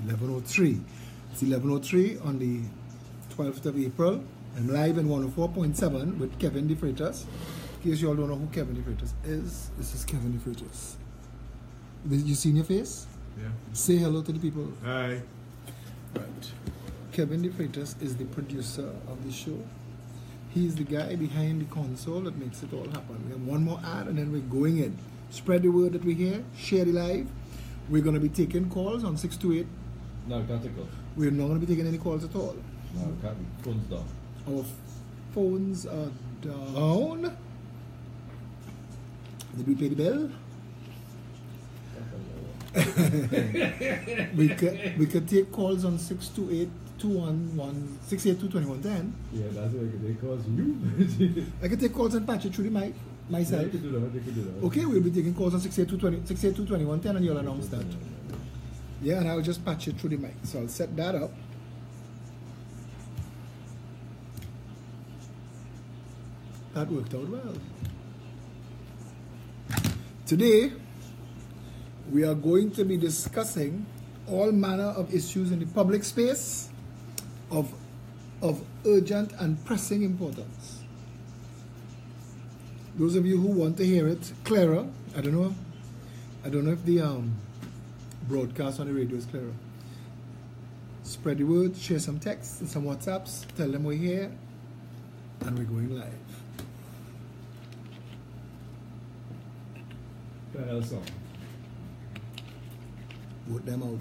11:03. It's 11:03 on the 12th of April. I'm live in 104.7 with Kevin DeFreitas. In case you all don't know who Kevin DeFreitas is, this is Kevin DeFreitas. You seen your face? Yeah. Say hello to the people. Hi. Right. Kevin DeFreitas is the producer of the show. He's the guy behind the console that makes it all happen. We have one more ad and then we're going in. Spread the word that we're here. Share the live. We're going to be taking calls on 628. No, can't take calls. We're not going to be taking any calls at all. No, can't be. Phone's down. Our phones are down. Did we pay the bill? we could take calls on 628-211 682-2110. Yeah, that's why they call you. I can take calls and patch it through the mic myself. Yeah, they can do that. Okay, we'll be taking calls on 682-2110 and you'll announce that. Yeah, and I'll just patch it through the mic. So I'll set that up. That worked out well. Today, we are going to be discussing all manner of issues in the public space of urgent and pressing importance. Those of you who want to hear it clearer, I don't know if the broadcast on the radio is clearer. Spread the word, share some texts and some WhatsApps, tell them we're here, and we're going live. Song. Vote them out.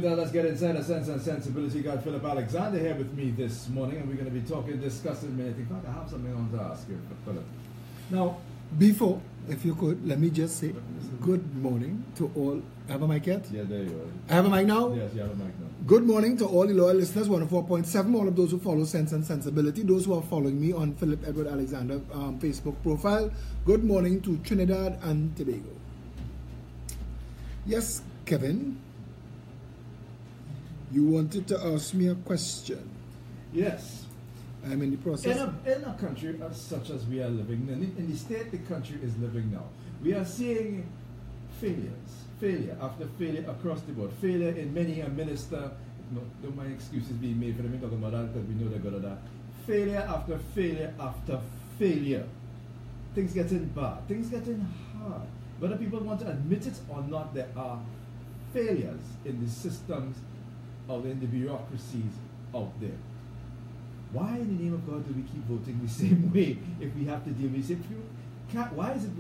Let's get inside a sense and sensibility. Got Philip Alexander here with me this morning, and we're going to be discussing many things. In fact, I have something I want to ask you, Philip. Now, before, if you could, let me just say good morning to all. Have a mic yet? Yeah, there you are. I have a mic now? Yes, you have a mic now. Good morning to all the loyal listeners, 104.7, all of those who follow Sense and Sensibility, those who are following me on Philip Edward Alexander Facebook profile. Good morning to Trinidad and Tobago. Yes, Kevin? You wanted to ask me a question. Yes. I'm in the process. In a country such as we are living, in the state the country is living now, we are seeing failure after failure across the board. Failure in many a minister. No, don't mind excuses being made for them. We're talking about that because we know they're good at that. Failure after failure after failure. Things getting bad. Things getting hard. Whether people want to admit it or not, there are failures in the systems or in the bureaucracies out there. Why in the name of God do we keep voting the same way if we have to deal with it? Why is it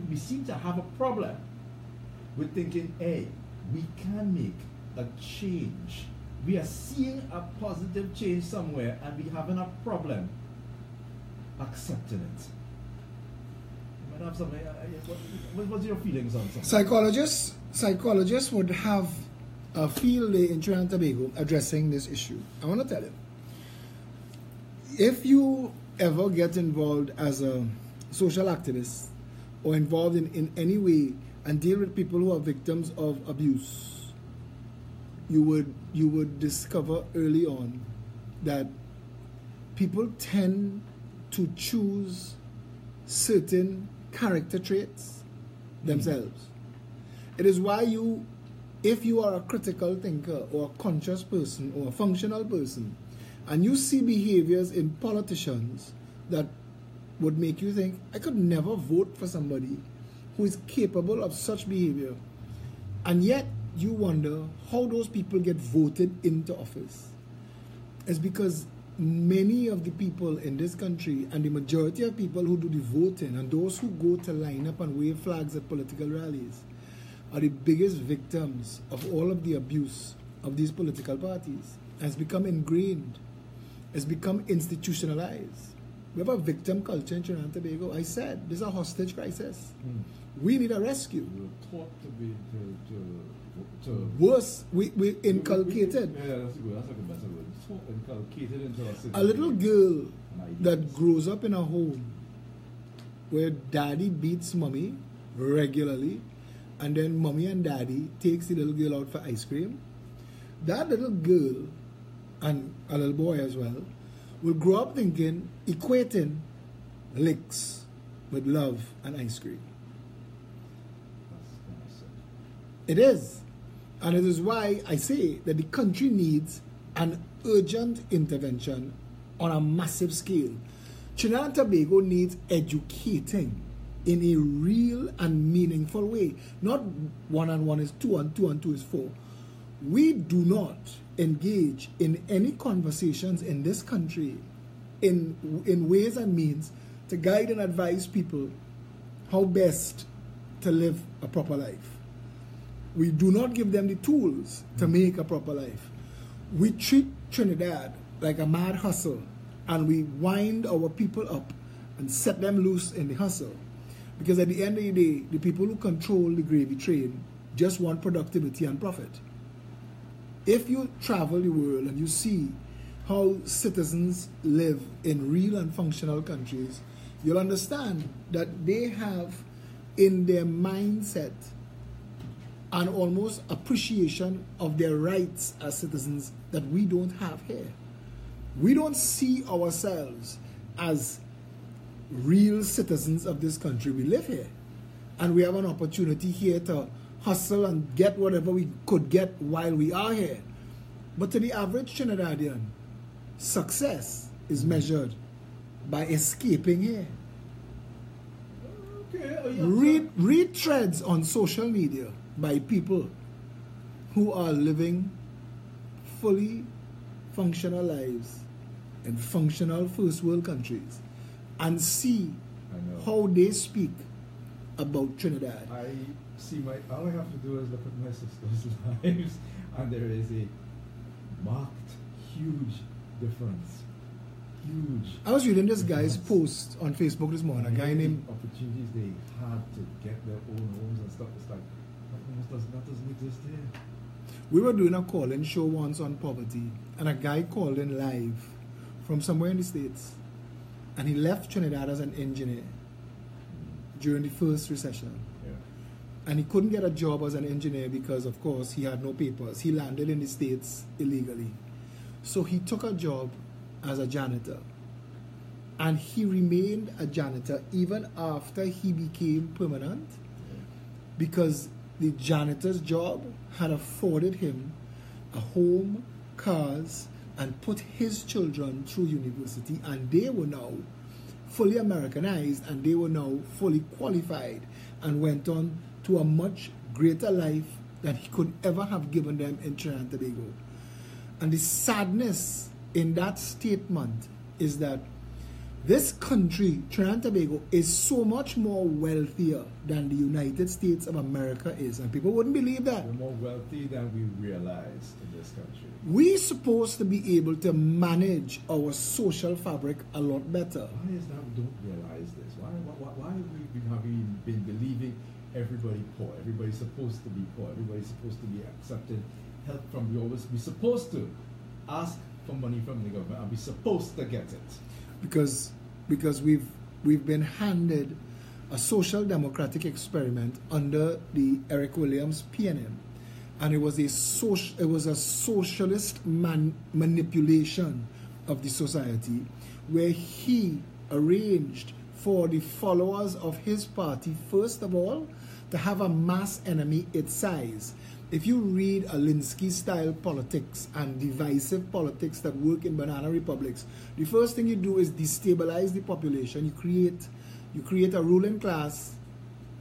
we seem to have a problem with thinking, hey, we can make a change. We are seeing a positive change somewhere and we having a problem accepting it. You might have something, what's your feelings on something? Psychologists would have a field day in Trinidad and Tobago addressing this issue. I want to tell you, if you ever get involved as a social activist or involved in any way and deal with people who are victims of abuse, you would discover early on that people tend to choose certain character traits themselves. It is why if you are a critical thinker or a conscious person or a functional person, and you see behaviors in politicians that would make you think, I could never vote for somebody who is capable of such behavior, and yet you wonder how those people get voted into office. It's because many of the people in this country and the majority of people who do the voting and those who go to line up and wave flags at political rallies are the biggest victims of all of the abuse of these political parties. It's become ingrained. It's become institutionalized. We have a victim culture in Trinidad and Tobago. I said, this is a hostage crisis. We need a rescue. We were taught to be, to Worse, we inculcated. Yeah, that's a good better word. Taught, inculcated into our system. A little girl Ideas. that grows up in a home where daddy beats mommy regularly, and then mommy and daddy takes the little girl out for ice cream. That little girl, and a little boy as well, will grow up thinking, equating licks with love and ice cream. That's kind of sad. It is. And it is why I say that the country needs an urgent intervention on a massive scale. Trinidad and Tobago needs educating in a real and meaningful way. Not 1 and 1 is 2 and 2 and 2 is 4. We do not engage in any conversations in this country in ways and means to guide and advise people how best to live a proper life. We do not give them the tools to make a proper life. We treat Trinidad like a mad hustle, and we wind our people up and set them loose in the hustle. Because at the end of the day, the people who control the gravy train just want productivity and profit. If you travel the world and you see how citizens live in real and functional countries, you'll understand that they have in their mindset an almost appreciation of their rights as citizens that we don't have here. We don't see ourselves as real citizens of this country. We live here, and we have an opportunity here to hustle and get whatever we could get while we are here. But to the average Trinidadian, success is measured by escaping here. Okay. Read threads on social media by people who are living fully functional lives in functional first world countries and see how they speak about Trinidad. I see all I have to do is look at my sister's lives, and there is a marked, huge difference. Huge. I was reading this guy's post on Facebook this morning. A guy named opportunities they had to get their own homes and stuff. It's like that doesn't exist here. We were doing a call-in show once on poverty, and a guy called in live from somewhere in the States, and he left Trinidad as an engineer during the first recession. Yeah. And he couldn't get a job as an engineer because, of course, he had no papers. He landed in the States illegally. So he took a job as a janitor. And he remained a janitor even after he became permanent, because the janitor's job had afforded him a home, cars, and put his children through university, and they were now fully Americanized, and they were now fully qualified and went on to a much greater life than he could ever have given them in Trinidad and Tobago. And the sadness in that statement is that this country, Trinidad and Tobago, is so much more wealthier than the United States of America is. And people wouldn't believe that. We're more wealthy than we realize in this country. We're supposed to be able to manage our social fabric a lot better. Why is that we don't realize this? Why have we been believing everybody poor? Everybody's supposed to be poor. Everybody's supposed to be accepted help from the always. We're supposed to ask for money from the government, and we're supposed to get it. Because we've been handed a social democratic experiment under the Eric Williams PNM, and it was a socialist manipulation of the society, where he arranged for the followers of his party, first of all, to have a mass enemy its size. If you read Alinsky-style politics and divisive politics that work in banana republics, the first thing you do is destabilize the population. You create a ruling class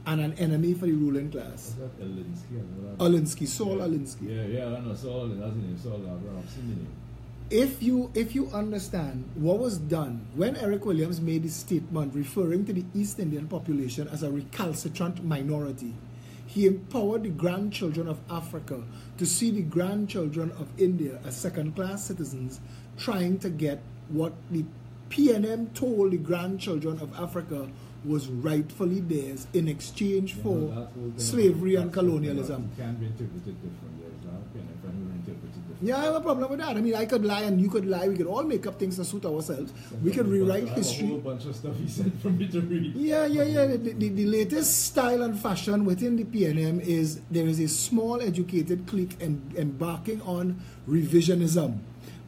and an enemy for the ruling class. Is that Alinsky? Alinsky, Saul yeah. Alinsky. Yeah, I know Saul. That's his name. Saul. I've seen the name. If you understand what was done when Eric Williams made his statement referring to the East Indian population as a recalcitrant minority, he empowered the grandchildren of Africa to see the grandchildren of India as second-class citizens trying to get what the PNM told the grandchildren of Africa was rightfully theirs in exchange for slavery and colonialism. It can be interpreted differently. Yeah, I have a problem with that. I mean, I could lie and you could lie. We could all make up things to suit ourselves. We could rewrite history. A whole bunch of stuff he said for me to read. Yeah. The latest style and fashion within the PNM is there is a small educated clique embarking on revisionism.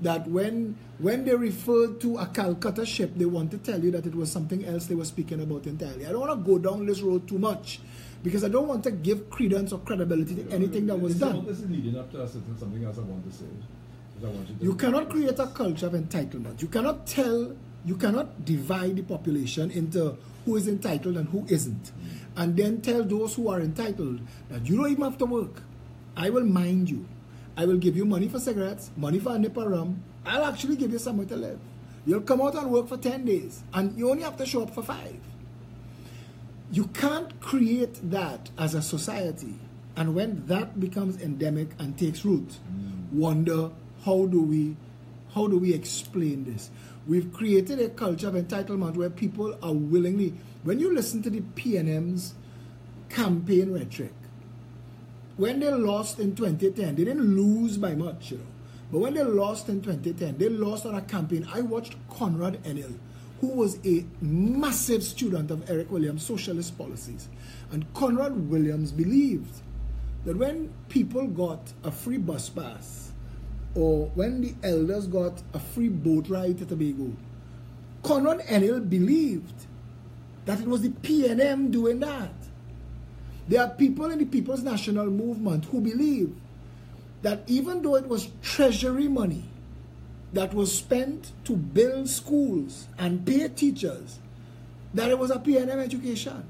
That when they referred to a Calcutta ship, they want to tell you that it was something else they were speaking about entirely. I don't want to go down this road too much, because I don't want to give credence or credibility to anything that was done. This is leading up to something else I want to say. You cannot create a culture of entitlement. You cannot divide the population into who is entitled and who isn't. And then tell those who are entitled that you don't even have to work. I will mind you. I will give you money for cigarettes, money for a nip of rum. I'll actually give you somewhere to live. You'll come out and work for 10 days, and you only have to show up for 5. You can't create that as a society. And when that becomes endemic and takes root, wonder how do we explain this? We've created a culture of entitlement where people are willingly, when you listen to the PNM's campaign rhetoric, when they lost in 2010, they didn't lose by much, you know. But when they lost in 2010, they lost on a campaign. I watched Conrad Enel, who was a massive student of Eric Williams' socialist policies. And Conrad Williams believed that when people got a free bus pass, or when the elders got a free boat ride to Tobago, Conrad Enel believed that it was the PNM doing that. There are people in the People's National Movement who believe that even though it was treasury money that was spent to build schools and pay teachers, that it was a PNM education.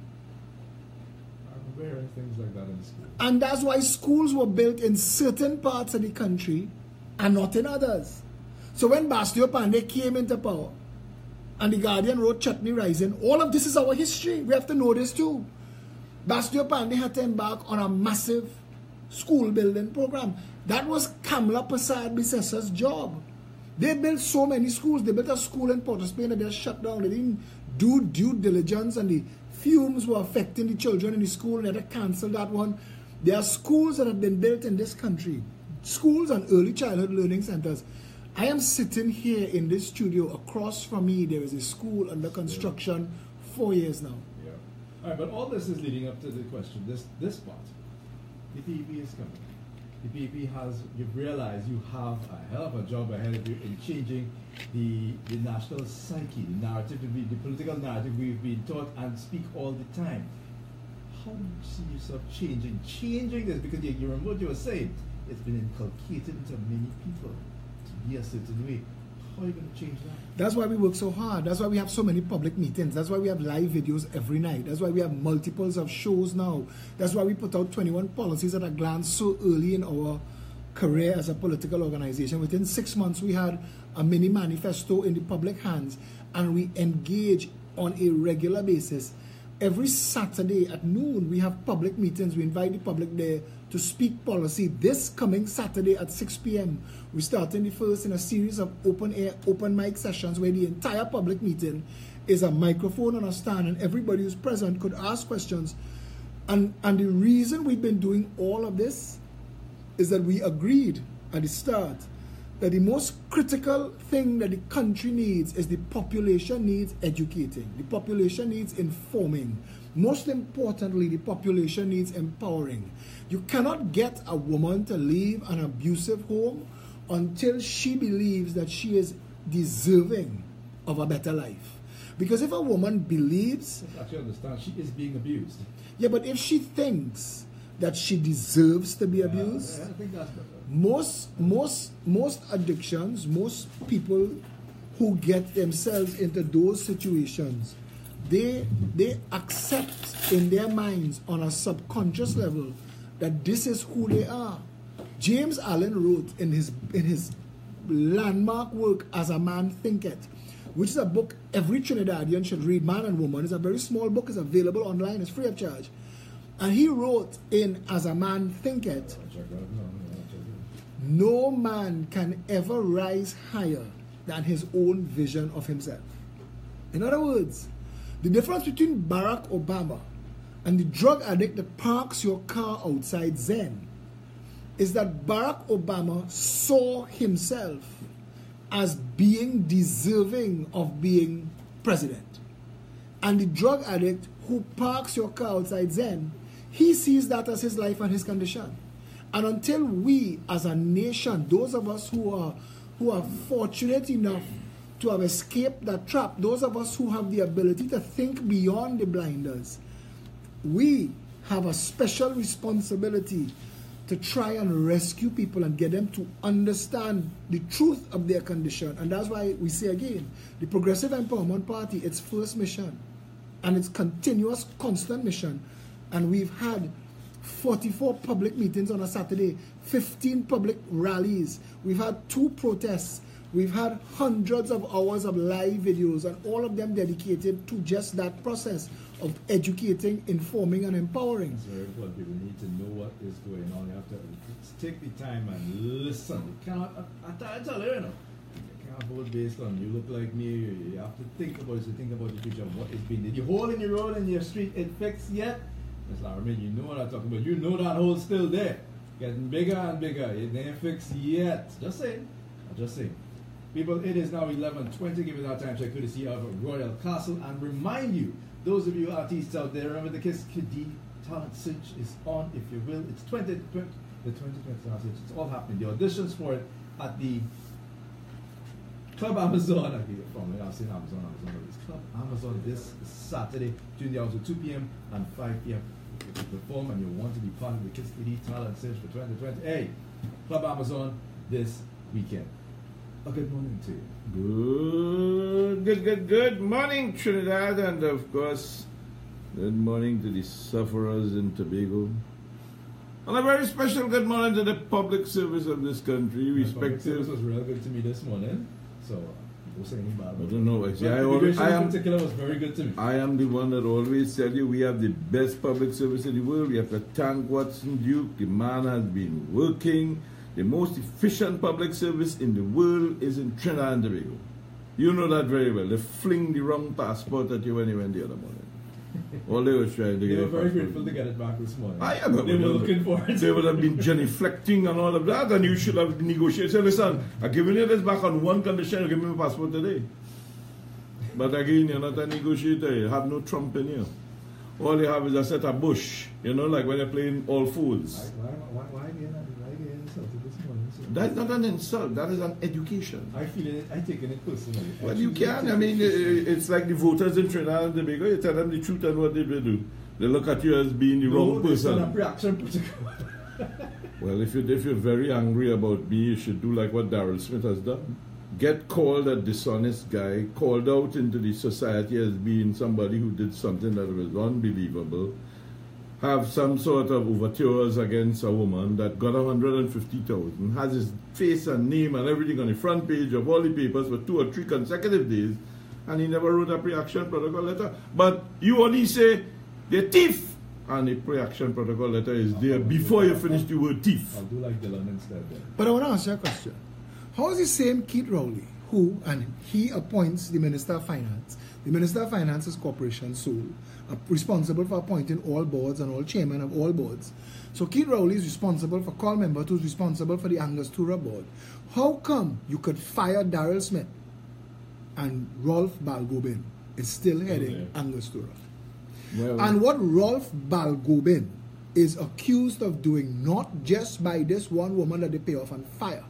I'm aware of things like that in school. And that's why schools were built in certain parts of the country and not in others. So when Bastio Pandey came into power and the Guardian wrote Chutney Rising, all of this is our history. We have to know this too. Bastio Pandey had to embark on a massive school building program. That was Kamla Prasad Bisessa's job. They built so many schools. They built a school in Port of Spain and they shut down. They didn't do due diligence and the fumes were affecting the children in the school and they had to cancel that one. There are schools that have been built in this country. Schools and early childhood learning centers. I am sitting here in this studio. Across from me there is a school under construction 4 years now. All right, but all this is leading up to the question, this part. The PEP is coming. The PEP has, you've realized you have a hell of a job ahead of you in changing the national psyche, the narrative, the political narrative we've been taught and speak all the time. How do you see yourself changing this? Because you remember what you were saying, it's been inculcated into many people to be a certain way. How are you going to change that? That's why we work so hard. That's why we have so many public meetings. That's why we have live videos every night. That's why we have multiples of shows now. That's why we put out 21 policies at a glance so early in our career as a political organization. Within 6 months, we had a mini manifesto in the public hands, and we engage on a regular basis. Every Saturday at noon, we have public meetings. We invite the public there to speak policy. This coming Saturday at 6 p.m., we're starting the first in a series of open-air, open mic sessions where the entire public meeting is a microphone on a stand and everybody who's present could ask questions. And the reason we've been doing all of this is that we agreed at the start that the most critical thing that the country needs is the population needs educating. The population needs informing. Most importantly, the population needs empowering. You cannot get a woman to leave an abusive home until she believes that she is deserving of a better life. Because if a woman believes... I actually understand, she is being abused. Yeah, but if she thinks that she deserves to be abused... I think that's better. Most addictions, most people who get themselves into those situations, they accept in their minds on a subconscious level that this is who they are. James Allen wrote in his landmark work, As a Man Thinketh, which is a book every Trinidadian should read, man and woman. It's a very small book. It's available online. It's free of charge. And he wrote in As a Man Thinketh, no man can ever rise higher than his own vision of himself. In other words, the difference between Barack Obama and the drug addict that parks your car outside Zen is that Barack Obama saw himself as being deserving of being president. And the drug addict who parks your car outside Zen, he sees that as his life and his condition. And until we as a nation, those of us who are fortunate enough to have escaped that trap, those of us who have the ability to think beyond the blinders, we have a special responsibility to try and rescue people and get them to understand the truth of their condition. And that's why we say again, the Progressive Empowerment Party, its first mission and its continuous, constant mission, and we've had 44 public meetings on a Saturday, 15 public rallies, we've had 2 protests, we've had hundreds of hours of live videos, and all of them dedicated to just that process of educating, informing, and empowering. It's very important. People need to know what is going on. You have to take the time and listen. You cannot, I tell you, you know, you can't vote based on you look like me. You have to think about it, think about the future, what is being did. You hole in your road in your street, it fixed yet? Ms. Laramie, you know what I'm talking about. You know that hole's still there. Getting bigger and bigger. It ain't fixed yet. Just saying. Just saying. People, it is now 11:20. Give it our time check courtesy of Royal Castle. And remind you, those of you artists out there, remember the Kiss Kid Talent Search is on, if you will. It's the 2020 Talent Search. It's all happening. The auditions for it at the Club Amazon. I get it from I've seen Amazon. It's Club Amazon this Saturday between the hours of 2 p.m. and 5 p.m. If you perform and you want to be part of the Kiss Kid Talent Search for 2020, hey, Club Amazon this weekend. A good morning to you. Good morning, Trinidad, and of course, good morning to the sufferers in Tobago. And a very special good morning to the public service of this country, Public service was real good to me this morning, so don't say anything bad about it. I don't know. In particular was very good to me. I am the one that always tell you we have the best public service in the world. We have to thank Watson Duke. The man has been working. The most efficient public service in the world is in Trinidad and Tobago. You know that very well. They fling the wrong passport at you when you went the other morning. All they were trying to get. They were very grateful to get it back this morning. They were looking for it. They would have been genuflecting and all of that, and you should have negotiated. Say, listen, I'm giving you this back on one condition: you give me my passport today. But again, you're not a negotiator. You have no Trump in you. All you have is a set of bush. You know, like when you're playing all fools. Why again? That's not an insult. That is an education. I feel it. I take it personally. Well, you can. I mean, it's like the voters in Trinidad and Tobago. You tell them the truth and what they will do. They look at you as being the wrong person. Well, if you're very angry about me, you should do like what Daryl Smith has done. Get called a dishonest guy, called out into the society as being somebody who did something that was unbelievable. Have some sort of overtures against a woman that got 150,000, has his face and name and everything on the front page of all the papers for 2 or 3 consecutive days, and he never wrote a pre-action protocol letter. But you only say, they're thief, and the pre-action protocol letter is there before you finish the word thief. I'll do like Dylan instead then. But I want to ask you a question. How is the same Keith Rowley, who, and he appoints the Minister of Finance, the Minister of Finance is Corporation Sole, responsible for appointing all boards and all chairmen of all boards. So Keith Rowley is responsible for call member, who's responsible for the Angostura board. How come you could fire Daryl Smith and Rolf Balgobin is still heading Angostura? Well, and what Rolf Balgobin is accused of doing, not just by this one woman that they pay off and fire.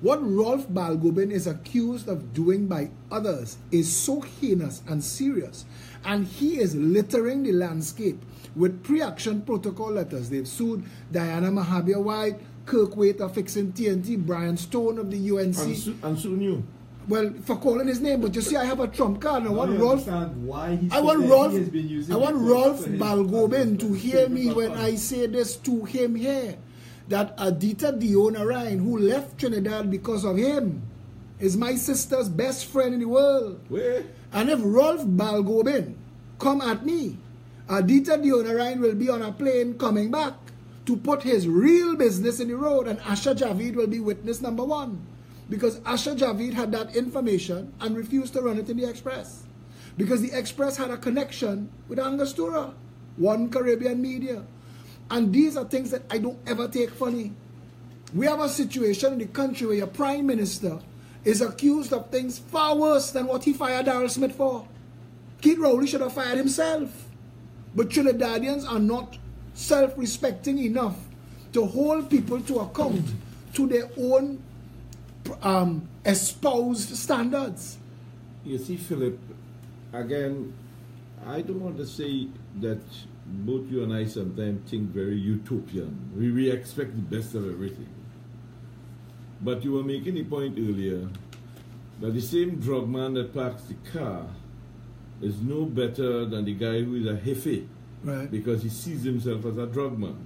What Rolf Balgobin is accused of doing by others is so heinous and serious. And he is littering the landscape with pre-action protocol letters. They've sued Diana Mahabir White, Kirk Waite of Fixing TNT, Brian Stone of the UNC. And soon you. Well, for calling his name, but you see, I have a trump card. I want Rolf Balgobin to hear me when I say this to him here. That Adita Dionarine, who left Trinidad because of him, is my sister's best friend in the world. Where? And if Rolf Balgobin come at me, Adita Dionarine will be on a plane coming back to put his real business in the road, and Asha Javid will be witness number 1. Because Asha Javid had that information and refused to run it in the Express. because the Express had a connection with Angostura, One Caribbean Media. And these are things that I don't ever take funny. We have a situation in the country where your Prime Minister is accused of things far worse than what he fired Daryl Smith for. Keith Rowley should have fired himself. But Trinidadians are not self-respecting enough to hold people to account to their own espoused standards. You see, Philip, again, I don't want to say that both you and I sometimes think very utopian. We expect the best of everything. But you were making the point earlier that the same drug man that parks the car is no better than the guy who is a jefe, Right. because he sees himself as a drug man.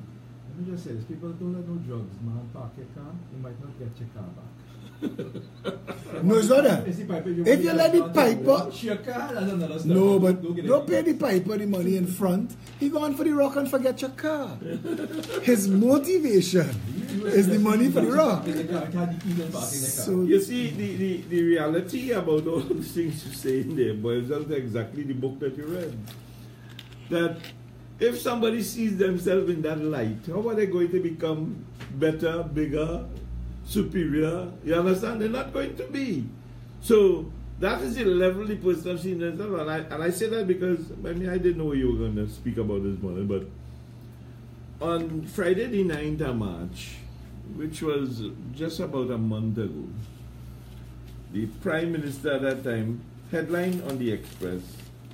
Let me just say this, people don't let no drugs, man, park your car, you might not get your car back. No, it's not that. It's the piper, If you let the piper... your car, that's another story. No, but Don't get it. don't pay the piper the money in front. He go on for the rock and forget your car. His motivation is the money for the rock. So You see, the reality about all those things you say in there boils down to exactly the book that you read. That if somebody sees themselves in that light, how are they going to become better, bigger, superior? You understand? They're not going to be. So that is the level the person has seen themselves. And I say that because, I mean, I didn't know you were going to speak about this morning, but on Friday the 9th of March, which was just about a month ago, the Prime Minister at that time, headline on the Express,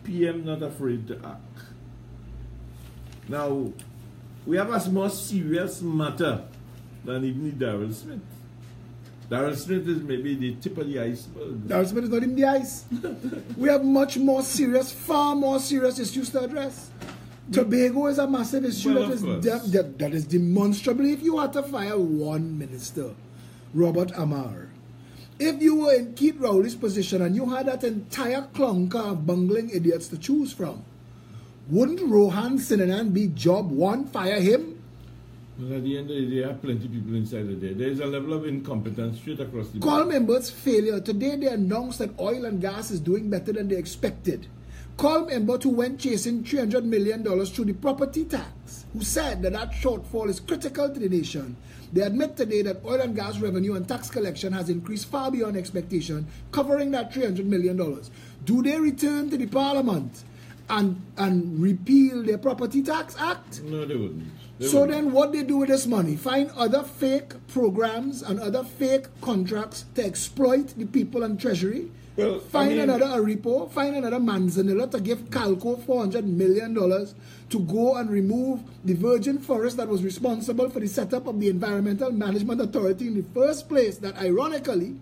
PM not afraid to act. Now, we have a more serious matter than even Daryl Smith. Daryl Smith is maybe the tip of the iceberg. Daryl Smith is not in the ice. We have much more serious, far more serious issues to address. Tobago is a massive issue Well, that is demonstrably, if you had to fire one minister, Robert Amar, if you were in Keith Rowley's position and you had that entire clunker of bungling idiots to choose from, wouldn't Rohan Sinanan be job one, fire him? But at the end of the day, there are plenty of people inside of there. There is a level of incompetence straight across the Call board. members' failure. Today they announced that oil and gas is doing better than they expected. Call member who went chasing $300 million through the property tax, who said that that shortfall is critical to the nation. They admit today that oil and gas revenue and tax collection has increased far beyond expectation, covering that $300 million. Do they return to the parliament and repeal their property tax act? No, they wouldn't. So then what they do with this money? Find other fake programs and other fake contracts to exploit the people and treasury? Well, Find another Aripo, find another Manzanilla to give Calco $400 million to go and remove the virgin forest that was responsible for the setup of the Environmental Management Authority in the first place, that ironically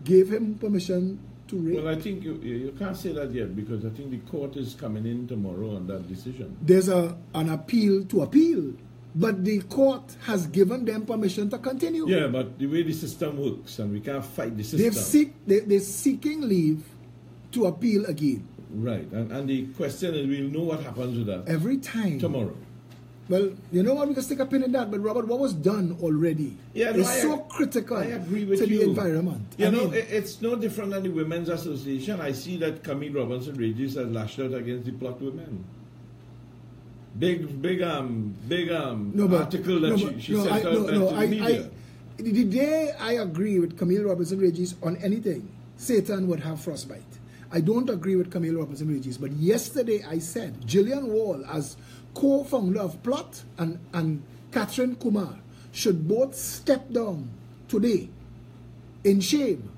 gave him permission to raid. Well, I think you can't say that yet, because I think the court is coming in tomorrow on that decision. There's an appeal to appeal, but the court has given them permission to continue. Yeah, but the way the system works, and we can't fight the system. They're seeking leave to appeal again. Right, and the question is, we'll know what happens with that Every time. tomorrow. Well, you know what, we can stick a pin in that, but Robert, what was done already is so critical I agree with to you. the environment. You know, it's no different than the Women's Association. I see that Camille Robinson-Regis has lashed out against the Plot Women. Big article that she sent out to the media. The day I agree with Camille Robinson-Regis on anything, Satan would have frostbite. I don't agree with Camille Robinson-Regis, but yesterday I said Gillian Wall, as co-founder of Plot, and Catherine Kumar should both step down today in shame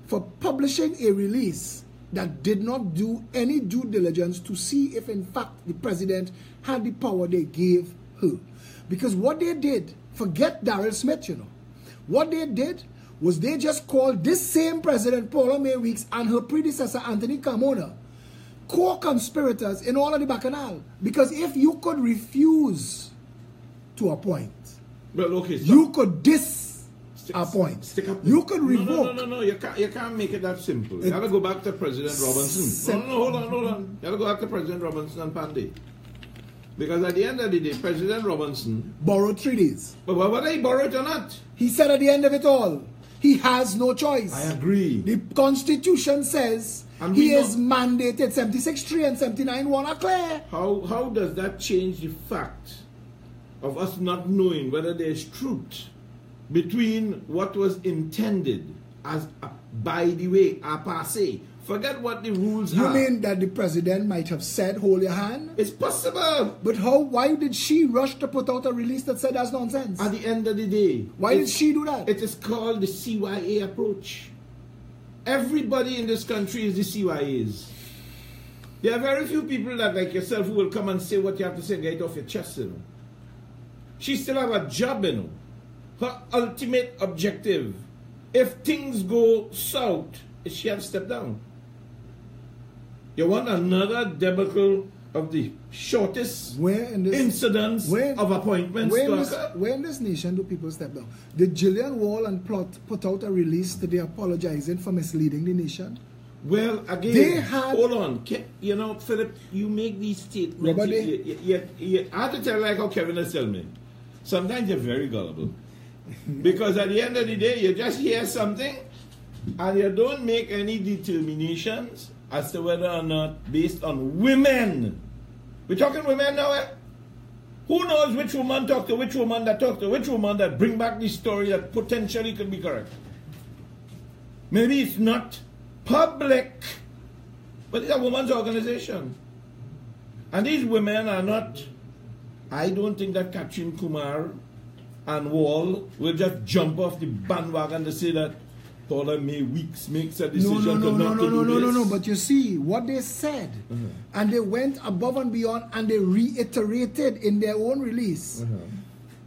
for publishing a release that did not do any due diligence to see if in fact the president had the power they gave her. Because what they did, forget Daryl Smith, you know, what they did was they just called this same president, Paula May Weeks, and her predecessor, Anthony Carmona, co-conspirators in all of the bacchanal. Because if you could refuse to appoint, Well, okay, stop. you could disappoint. You could revoke. No. You can't make it that simple. You gotta go back to President Robinson. Hold on. You gotta go back to President Robinson and Pandey. Because at the end of the day, President Robinson Borrowed 3 days. but whether he borrowed or not, He said at the end of it all, he has no choice. I agree. The Constitution says And he we is know- mandated 76-3 and 79-1 are clear. How does that change the fact of us not knowing whether there's truth between what was intended as by the way, a passe? Forget what the rules You are. mean that the president might have said, hold your hand? It's possible. But why did she rush to put out a release that said that's nonsense? At the end of the day, Why did it's- she do that? It is called the CYA approach. Everybody in this country is the CYAs. There are very few people that, like yourself, who will come and say what you have to say and get it off your chest, you know. She still have a job, you know. Her ultimate objective, if things go south, is she have to step down. You want another debacle of the shortest Where in this incidents of appointments to occur? where in this nation do people step down? Did Gillian Wall and Plot put out a release today apologizing for misleading the nation? Well, again, They had- hold on. You know, Philip, you make these statements. Robert, I have to tell you like how Kevin has told me. Sometimes you're very gullible. Because at the end of the day, you just hear something and you don't make any determinations as to whether or not based on women. We're talking women now, eh? Who knows which woman talk to which woman that talk to which woman that bring back the story that potentially could be correct. Maybe it's not public, but it's a woman's organization. And these women are not, I don't think that Catherine Kumar and Wall will just jump off the bandwagon to say that Paula May Weeks makes a decision No, not to do this. But you see, what they said, and they went above and beyond, and they reiterated in their own release,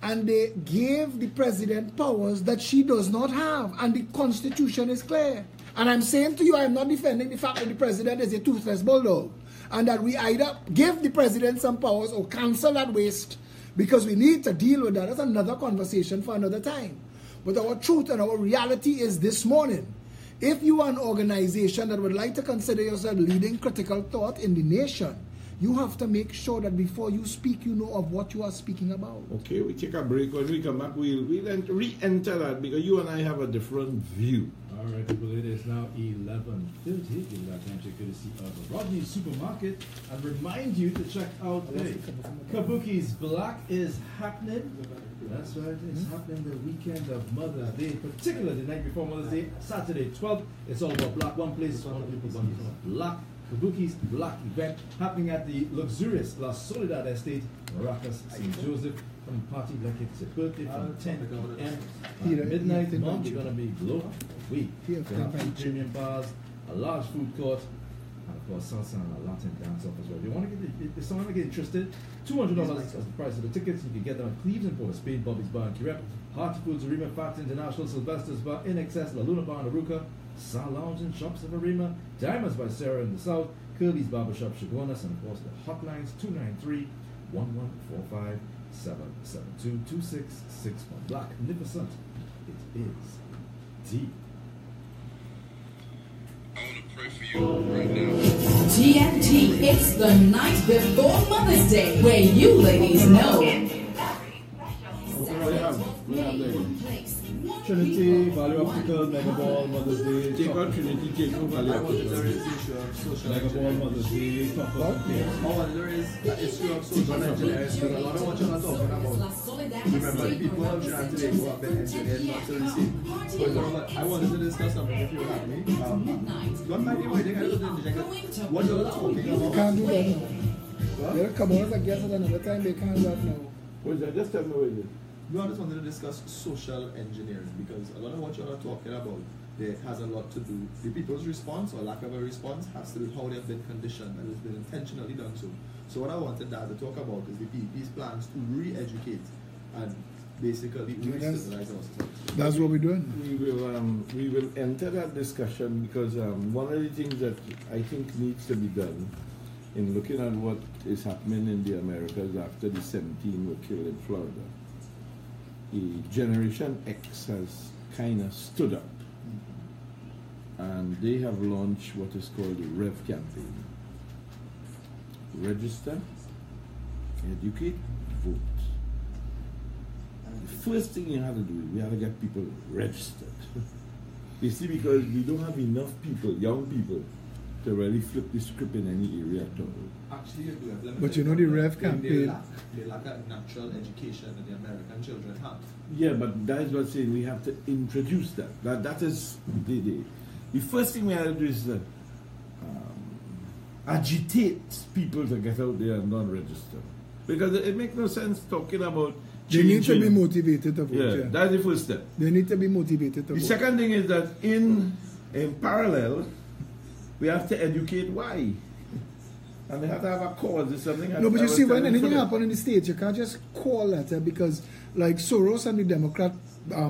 and they gave the president powers that she does not have, and the constitution is clear. And I'm saying to you, I'm not defending the fact that the president is a toothless bulldog, and that we either give the president some powers or cancel that waste, because we need to deal with that. That's another conversation for another time. But our truth and our reality is this morning. If you are an organization that would like to consider yourself leading critical thought in the nation, you have to make sure that before you speak, you know of what you are speaking about. Okay, we take a break. When we come back, we'll re-enter that because you and I have a different view. All right, people, it is now 11:30. Give that time to courtesy of Rodney's Supermarket and remind you to check out Kabuki's Black is happening. That's right, it's happening the weekend of Mother's Day, particularly the night before Mother's Day, Saturday 12th. It's all about black. One place, one people, one black. Kabuki's Black event happening at the luxurious La Soledad Estate, Maracas, St. Joseph. From party like it's a birthday from 10 p.m. Midnight. Mom, you're gonna be blown away. They have premium bars, a large food court, and of course salsa and a Latin dance off as well. If someone want to get interested, $200 is the price of the tickets. You can get them at Cleveland, Port of Spain, Bobby's Bar and Kirep, Hearty Foods, Arima, Fat International, Sylvester's Bar, In Excess, La Luna Bar and Aruca, Sal Lounge and Shops of Arima, Diamonds by Sarah in the South, Kirby's Barbershop, Chagonas, and of course the hotlines 293-1145. 772-2661. Black, magnificent. It is deep. I want to pray for you right now. TNT, it's the night before Mother's Day, where you ladies know. Trinity, Value Optical, Mega Ball, Mother's Day. Take out Trinity, take out Value Optical. Mega Ball, Mother's Day. There is an issue of social engineering. There's a lot of what you're not talking about. Remember, the people of Trinidad and Tobago have been engineered not to receive. So, I wanted to discuss something if you would have me. Don't mind me waiting. I was interjecting. What you're talking They about. can't do that now. They'll come on as a guest at another time. They can't do that now. What is that? Just tell me what it is. No, I just wanted to discuss social engineering because a lot of what you're talking about there has a lot to do. The people's response or lack of a response has to do with how they've been conditioned and it's been intentionally done so. So what I wanted Dad to talk about is the PP's plans to re-educate and basically re-civilize our society. That's what we're doing. We will enter that discussion because one of the things that I think needs to be done in looking at what is happening in the Americas after the 17 were killed in Florida, the Generation X has kind of stood up and they have launched what is called the REV campaign. Register, educate, vote. The first thing you have to do is we have to get people registered. You see, because we don't have enough people, young people, to really flip the script in any area at all. Actually, you do have limited. But you know the Rev They campaign. lack a natural education that the American children have. Yeah, but that is what I'm saying. We have to introduce that. That is the first thing we have to do is agitate people to get out there and not register. Because it makes no sense talking about They need to be changing- motivated to vote. Yeah, Yeah. that's the first step. They need to be motivated to The vote. second thing is that in parallel, we have to educate why. And we have to have a cause. It's something No, but I you was see, when telling anything Philip. happens in the States, you can't just call that because, like Soros and the Democrat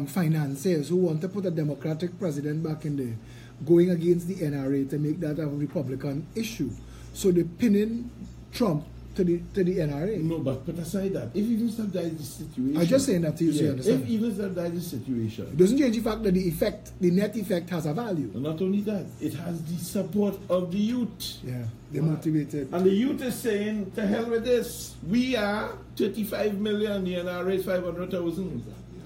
financiers who want to put a Democratic president back in there, going against the NRA to make that a Republican issue. So they're pinning Trump to the NRA. No, but put aside that. If even if that is the situation. I'm just saying that to you so you understand. If even if that is the situation. It doesn't change the fact that the net effect has a value. Not only that, it has the support of the youth. Yeah, they're motivated. And the youth is saying, to hell with this. We are 35 million, the NRA is 500,000. You know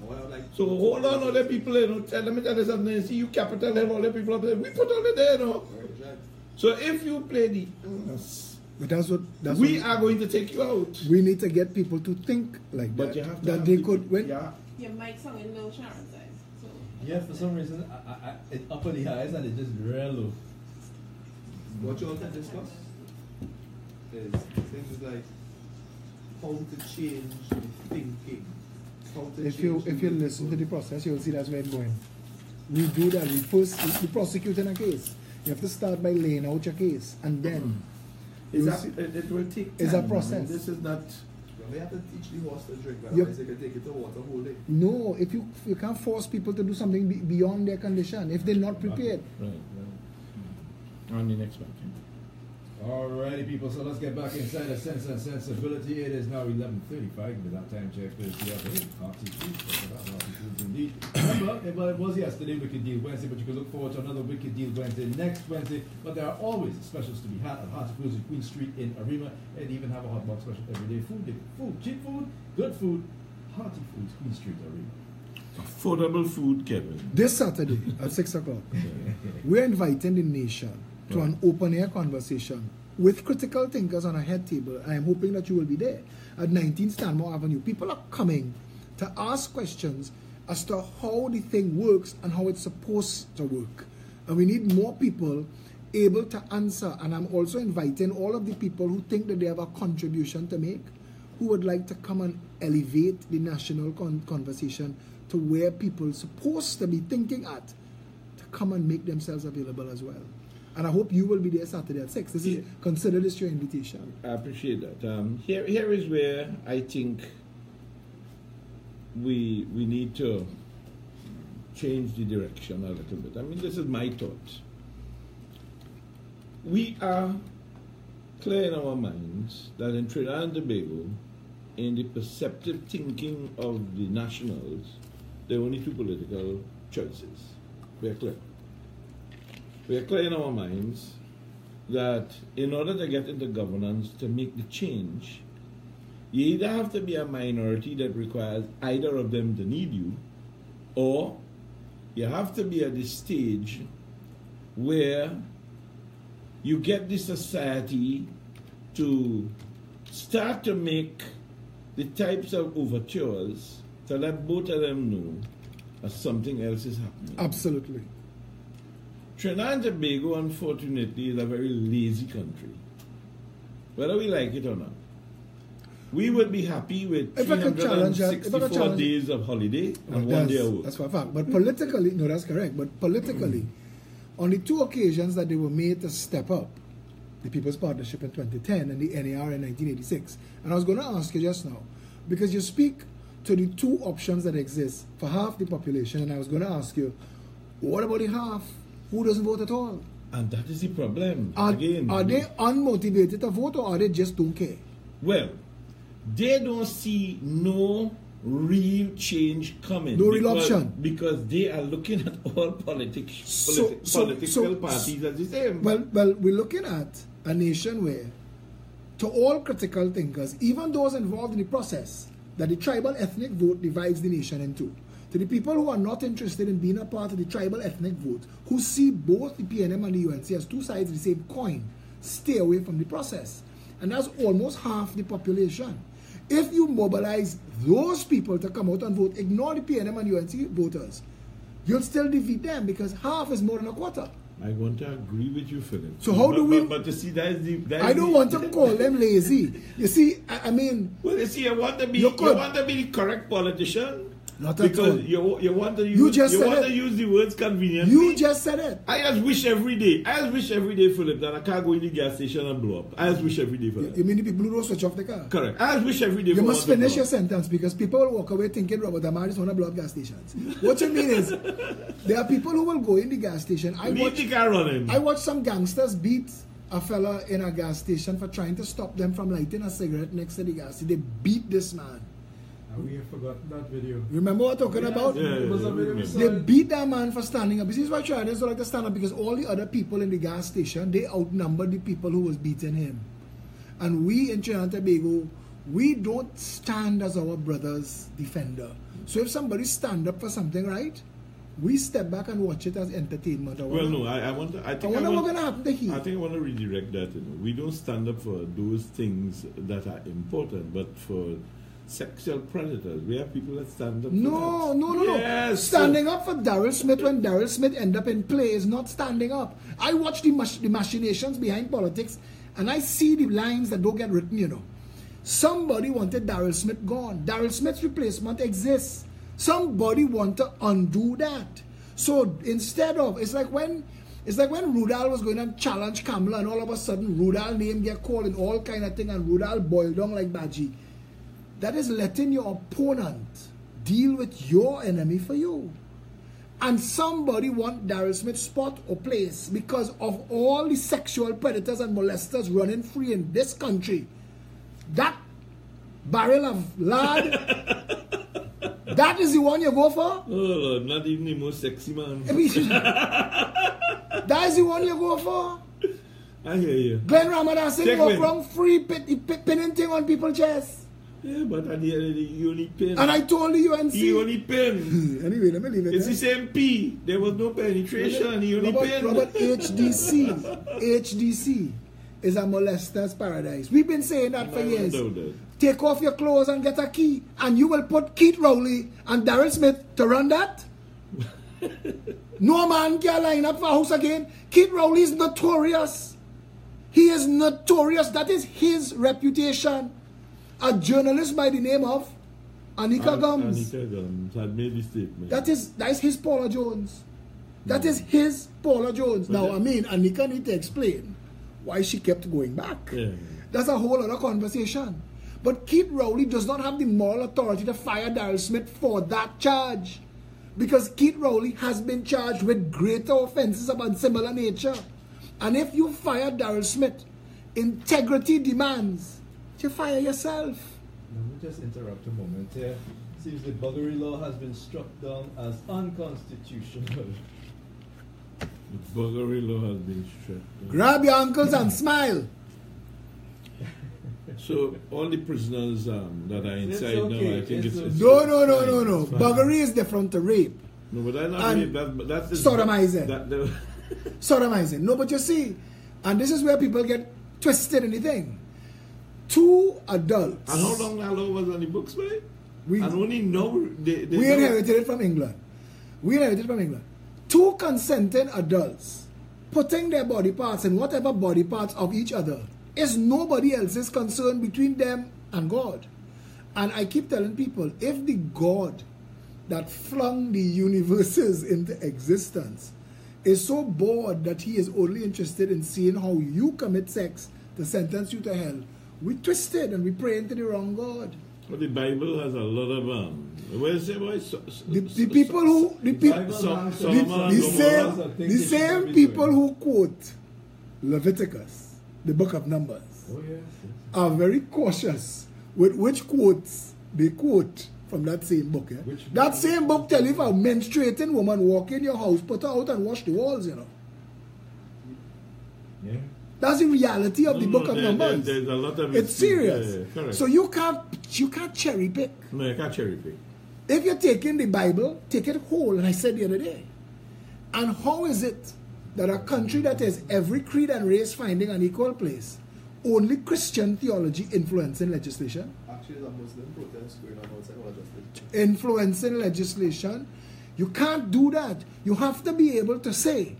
what I would like So hold on, other people, let me tell you something. See, you Capital have all the people up there. We put all it there, no? Right. So if you play the But that's what we are going to take you out. we need to get people to think like But that. you have to that have they the- could when yeah. Your mic's on in low Sharon size. So Yeah, for some reason, it's up on the highs and it's just real low. What you all can discuss is things like how to change the thinking. How to if change you the listen to the process, you'll see that's where it's going. We do that. We prosecute in a case. You have to start by laying out your case, and then you'll see- It will take time. It's a I mean, process. this is not. Well, they have to teach the horse to drink, Yep. otherwise they can take it to water whole day. no. If you can't force people to do something beyond their condition, if they're not prepared. Right. On the next one. Alrighty, people, so let's get back inside of Sense and Sensibility. It is now 11:35. With that time check, courtesy of Hearty Foods. Talk about Hearty Foods indeed. Remember, it was yesterday Wicked Deal Wednesday, but you can look forward to another Wicked Deal Wednesday next Wednesday. But there are always specials to be had at Hearty Foods in Queen Street in Arima. And even have a hot box special every day. Food, cheap food, good food. Hearty Foods, Queen Street, Arima. Affordable food, Kevin. This Saturday at 6 o'clock, we're inviting the nation to an open-air conversation with critical thinkers on a head table. I am hoping that you will be there at 19 Stanmore Avenue. People are coming to ask questions as to how the thing works and how it's supposed to work. And we need more people able to answer. And I'm also inviting all of the people who think that they have a contribution to make, who would like to come and elevate the national conversation to where people are supposed to be thinking at, to come and make themselves available as well. And I hope you will be there Saturday at 6. Consider this your invitation. I appreciate that. Here is where I think we need to change the direction a little bit. I mean, this is my thoughts. We are clear in our minds that in Trinidad and Tobago, in the perceptive thinking of the nationals, there are only two political choices. We are clear. We are clear in our minds that in order to get into governance, to make the change, you either have to be a minority that requires either of them to need you, or you have to be at the stage where you get the society to start to make the types of overtures to let both of them know that something else is happening. Absolutely. Trinidad and Tobago, unfortunately, is a very lazy country, whether we like it or not. We would be happy with If I could challenge that- 364 days of holiday and 1 day of work. That's for a fact. But politically, no, that's correct. But politically, on the two occasions that they were made to step up, the People's Partnership in 2010 and the NAR in 1986, and I was going to ask you just now, because you speak to the two options that exist for half the population, and I was going to ask you, what about the half who doesn't vote at all? And that is the problem. Are Again, they unmotivated to vote, or are they just don't care? well, they don't see no real change coming. No real option. Because they are looking at all political parties as the same. Well, we're looking at a nation where, to all critical thinkers, even those involved in the process, that the tribal ethnic vote divides the nation in two. To the people who are not interested in being a part of the tribal ethnic vote, who see both the PNM and the UNC as two sides of the same coin, stay away from the process. And that's almost half the population. If you mobilize those people to come out and vote, ignore the PNM and UNC voters, you'll still defeat them because half is more than a quarter. I want to agree with you, Philip. So how do we... But you see, that is the... I don't want to call them lazy. You see, I mean... Well, you see, you want to be the correct politician. Not at all. Because you want to use... You just said want it. to use the words conveniently. You just said it. I just wish every day, Philip, that I can't go in the gas station and blow up. I just wish every day for that. You mean the people who don't switch off the car? Correct. I just wish every day You for must one to finish blow your up. sentence because people will walk away thinking Robert Amar just want to blow up gas stations. What you mean is, there are people who will go in the gas station. Leave the car running. I watched some gangsters beat a fella in a gas station for trying to stop them from lighting a cigarette next to the gas station. They beat this man. We have forgotten that video. Remember what I'm talking about? Yeah, It was a video we yeah. saw They it. beat that man for standing up. You see why Charities don't like to stand up? Because all the other people in the gas station, they outnumbered the people who was beating him. And we in Trinidad and Tobago, we don't stand as our brother's defender. So if somebody stand up for something, right, we step back and watch it as entertainment. Well, no, I want to... I what's going to happen to him. I think I want to redirect that. You know. We don't stand up for those things that are important, but for sexual predators. We have people that stand up for No. that. Yes. Standing up for Daryl Smith when Daryl Smith end up in play is not standing up. I watch the machinations behind politics and I see the lines that don't get written, you know. Somebody wanted Daryl Smith gone. Daryl Smith's replacement exists. Somebody want to undo that. So instead of, it's like when Rudal was going and challenge Kamala and all of a sudden Rudal name get called and all kind of thing and Rudal boiled down like Baji. That is letting your opponent deal with your enemy for you. And somebody want Daryl Smith's spot or place because of all the sexual predators and molesters running free in this country. That barrel of lard, that is the one you go for? Oh, Lord, not even the most sexy man. That is the one you go for? I hear you. Glenn Ramadan saying Check walk with- around free pinning thing on people's chests. Yeah, but at the end of the day, he only pin. And I told the UNC. He only pin. Anyway, let me leave it It's there. the same P. There was no penetration. He only pin. Robert, HDC is a molester's paradise. We've been saying that for I years. don't know that. Take off your clothes and get a key, and you will put Keith Rowley and Daryl Smith to run that? No man can line up for a house again. Keith Rowley is notorious. He is notorious. That is his reputation. A journalist by the name of Anika Gums. Anika Gums had made the statement. That is his Paula Jones. That is his Paula Jones. Now, I mean, Anika need to explain why she kept going back. Yeah. That's a whole other conversation. But Keith Rowley does not have the moral authority to fire Daryl Smith for that charge. Because Keith Rowley has been charged with greater offenses of a similar nature. And if you fire Daryl Smith, integrity demands you fire yourself. Let me just interrupt a moment here. Seems the buggery law has been struck down as unconstitutional. The buggery law has been struck down. Grab your ankles and smile. So all the prisoners that are inside okay. now, I think It's it's No. it's fine. Buggery is different to rape. No, but that's not And rape. That's sodomizing. That, Sodomizing. No, but you see, and this is where people get twisted in the thing. Two adults. and how long that law was on the books, right? We- and only now they We inherited it from England. Two consenting adults putting their body parts in whatever body parts of each other is nobody else's concern between them and God. And I keep telling people, if the God that flung the universes into existence is so bored that he is only interested in seeing how you commit sex to sentence you to hell, we twisted and we pray into the wrong God. But the Bible has a lot of The people who the same people who quote Leviticus, the book of Numbers, Oh, yes. are very cautious with which quotes they quote from that same book. Yeah? Which That book? same book tell you if a menstruating woman walk in your house, put her out and wash the walls, you know. Yeah. That's the reality of the book of Numbers. There's a lot of It's serious. Yeah, correct. So you can't cherry pick. No, you can't cherry pick. If you're taking the Bible, take it whole, and I said the other day. And how is it that a country that is every creed and race finding an equal place, only Christian theology influencing legislation? Actually, there's a Muslim protest going on outside our justice. Influencing legislation. You can't do that. You have to be able to say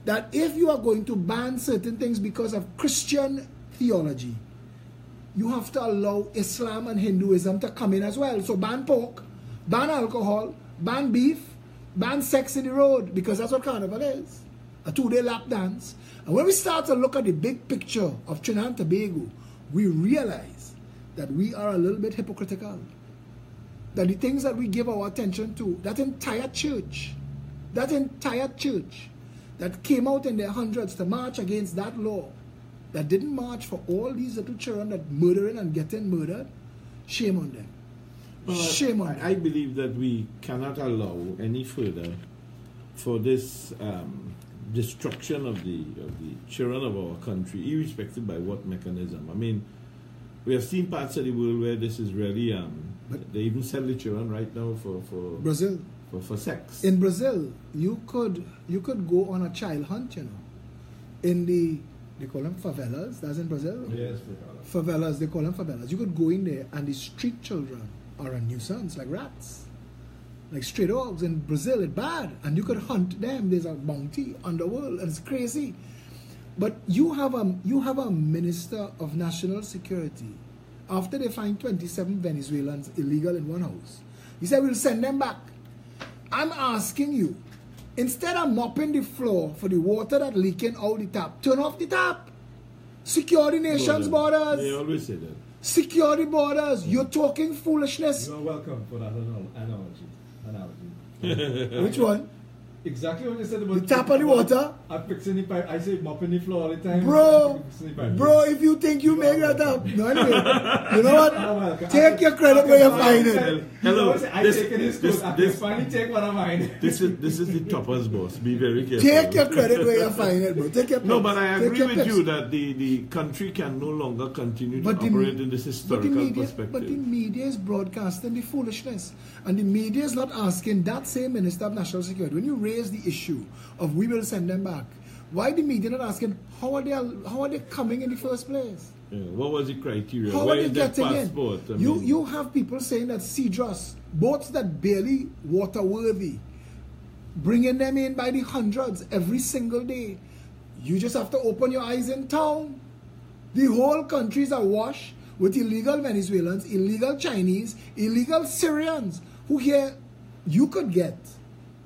that if you are going to ban certain things because of Christian theology, you have to allow Islam and Hinduism to come in as well. So ban pork, ban alcohol, ban beef, ban sex in the road, because that's what Carnival is. A 2-day lap dance. And when we start to look at the big picture of Trinidad and Tobago, we realize that we are a little bit hypocritical. That the things that we give our attention to, that entire church that came out in their hundreds to march against that law, that didn't march for all these little children that murdering and getting murdered, shame on them. Shame on them. I believe that we cannot allow any further for this destruction of the children of our country, irrespective by what mechanism. I mean, we have seen parts of the world where this is really they even sell the children right now for Brazil. For sex. In Brazil, you could go on a child hunt, you know. In they call them favelas, that's in Brazil? Yes, favelas, they call them favelas. You could go in there and the street children are a nuisance, like rats. Like stray dogs. In Brazil, it's bad. And you could hunt them. There's a bounty underworld, and it's crazy. But you have a minister of national security. After they find 27 Venezuelans illegal in one house, he said, we'll send them back. I'm asking you, instead of mopping the floor for the water that leaking out the tap, turn off the tap. Secure the nation's borders. They always say that. Secure the borders. You're talking foolishness. You are welcome for that analogy. Which one? Exactly what you said about the tap on the water. I'm fixing the pipe. I say mopping the floor all the time. Bro, if you think you make that up, no, anyway. You know what? Take your credit where you find it. Hello. I take it in school. I finally take one of mine. This is the topper's boss. Be very careful. Take your credit where you find it, bro. Take your No, but I agree with you that the country can no longer continue to operate in this historical perspective. But the media is broadcasting the foolishness. And the media is not asking that same Minister of National Security, when you raise the issue of we will send them back, why the media not asking how are they coming in the first place? Yeah, what was the criteria? How Where are they is their getting passport? in? You have people saying that Cedros, boats that barely water-worthy, bringing them in by the hundreds every single day. You just have to open your eyes in town. The whole country is awash with illegal Venezuelans, illegal Chinese, illegal Syrians, who here you could get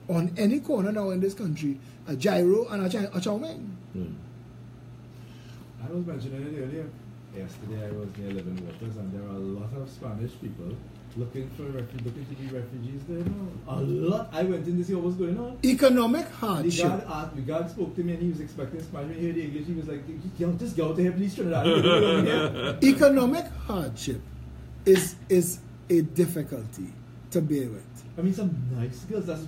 on any corner now in this country a gyro and a chow mein. I was mentioning it earlier. Yesterday I was near Living Waters, and there are a lot of Spanish people looking to be refugees there now. A lot. I went in to see what was going on. Economic hardship. The guard spoke to me, and he was expecting Spanish. When he heard the English, he was like, just go out here, please, Trinidad. Economic hardship is a difficulty to bear with. I mean, some nice girls. That's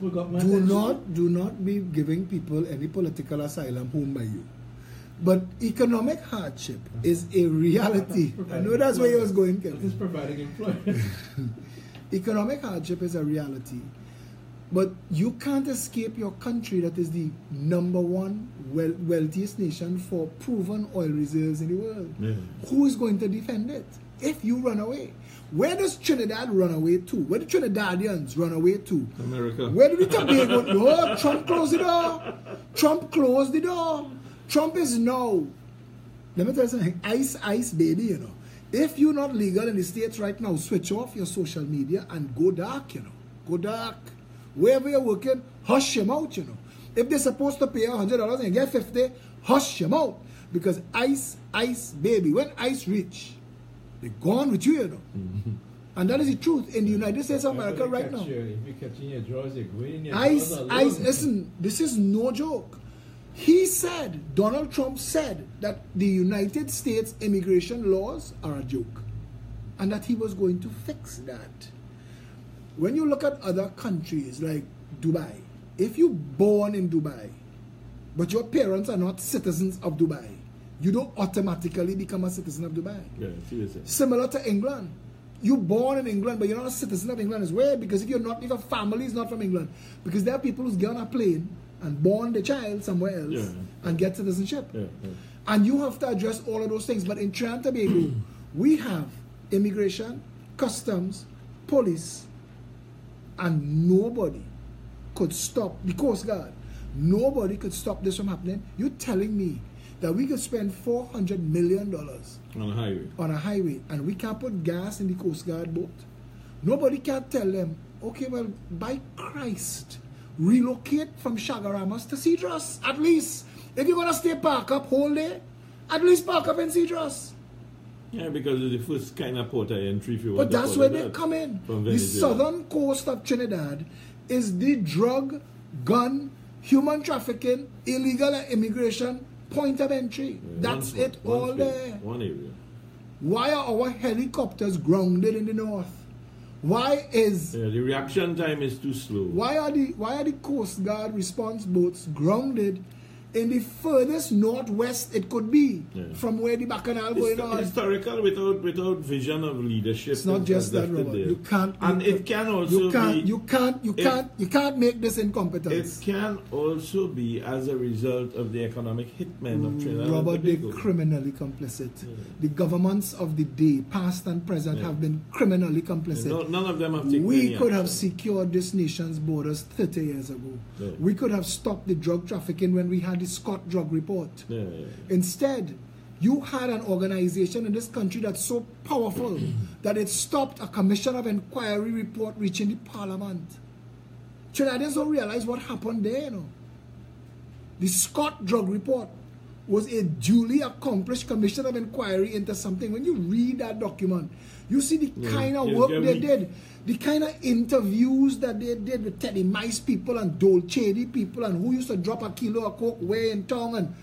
what got my attention. attention. Do not be giving people any political asylum home by you. But economic hardship is a reality. I know that's where you was going, Kevin. That is providing employment. Economic hardship is a reality. But you can't escape your country that is the #1 wealthiest nation for proven oil reserves in the world. Yeah. Who is going to defend it if you run away? Where does Trinidad run away to? Where do Trinidadians run away to? America. Where do the Tobago? No, Trump closed the door. Trump closed the door. Trump is now, let me tell you something, ice, baby, you know. If you're not legal in the States right now, switch off your social media and go dark, you know. Go dark. Wherever you're working, hush them out, you know. If they're supposed to pay $100 and you get $50, hush them out. Because ice, baby, when ice reach, they're gone with you, you know. And that is the truth in the United States of America right now. If you're catching your drawers, you're going in your ice, listen, this is no joke. He said, Donald Trump said that the United States immigration laws are a joke and that he was going to fix that. When you look at other countries like Dubai, if you're born in Dubai, but your parents are not citizens of Dubai, you don't automatically become a citizen of Dubai. Yeah, seriously. Similar to England. you're born in England, but you're not a citizen of England as well. Because if if your family is not from England, because there are people who's get on a plane and born the child somewhere else and get citizenship. And you have to address all of those things. But in Trinidad and Tobago, we have immigration, customs, police, and nobody could stop the Coast Guard. Nobody could stop this from happening. You're telling me that we could spend $400 million on a highway and we can't put gas in the Coast Guard boat? Nobody can tell them, okay, well, by Christ, relocate from Chagaramas to Cedros. At least, if you're going to stay park up whole day, at least park up in Cedros. Yeah, because it's the first kind of port of entry if you want. But that's where they come in. The southern coast of Trinidad is the drug, gun, human trafficking, illegal immigration point of entry. That's it all there. One area. Why are our helicopters grounded in the north? Why is the reaction time is too slow? Why are the Coast Guard response boats grounded in the furthest northwest it could be from where the Bacchanal going on? Historical without vision of leadership. It's not just that, Robert. You can't. And it can also be. You can't make this incompetence. It can also be as a result of the economic hitmen of Trinidad. Robert, they're criminally complicit. The governments of the day, past and present, have been criminally complicit. None of them have taken We could have secured this nation's borders 30 years ago. We could have stopped the drug trafficking when we had the Scott drug report. Instead, you had an organization in this country that's so powerful that it stopped a commission of inquiry report reaching the parliament. Trinidadians don't realize what happened there, you know. The Scott drug report was a duly accomplished commission of inquiry into something. When you read that document, you see the kind of work they did, the kind of interviews that they did with Teddy Mice people and Dolce people and who used to drop a kilo of coke where in town, and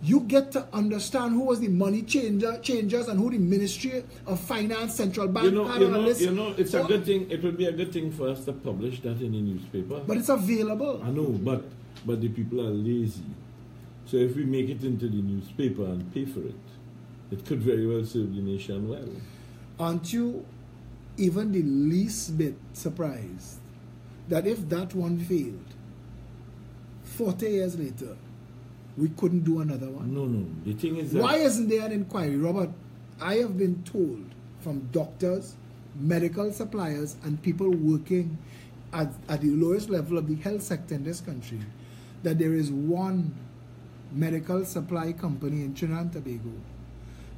you get to understand who was the money changers and who the Ministry of Finance, Central Bank had on a list. It's a good thing. It would be a good thing for us to publish that in the newspaper. But it's available. I know, but the people are lazy. So if we make it into the newspaper and pay for it, it could very well serve the nation well. Aren't you even the least bit surprised that if that one failed, 40 years later, we couldn't do another one? No. The thing is that... Why isn't there an inquiry? Robert, I have been told from doctors, medical suppliers, and people working at the lowest level of the health sector in this country that there is one medical supply company in Trinidad and Tobago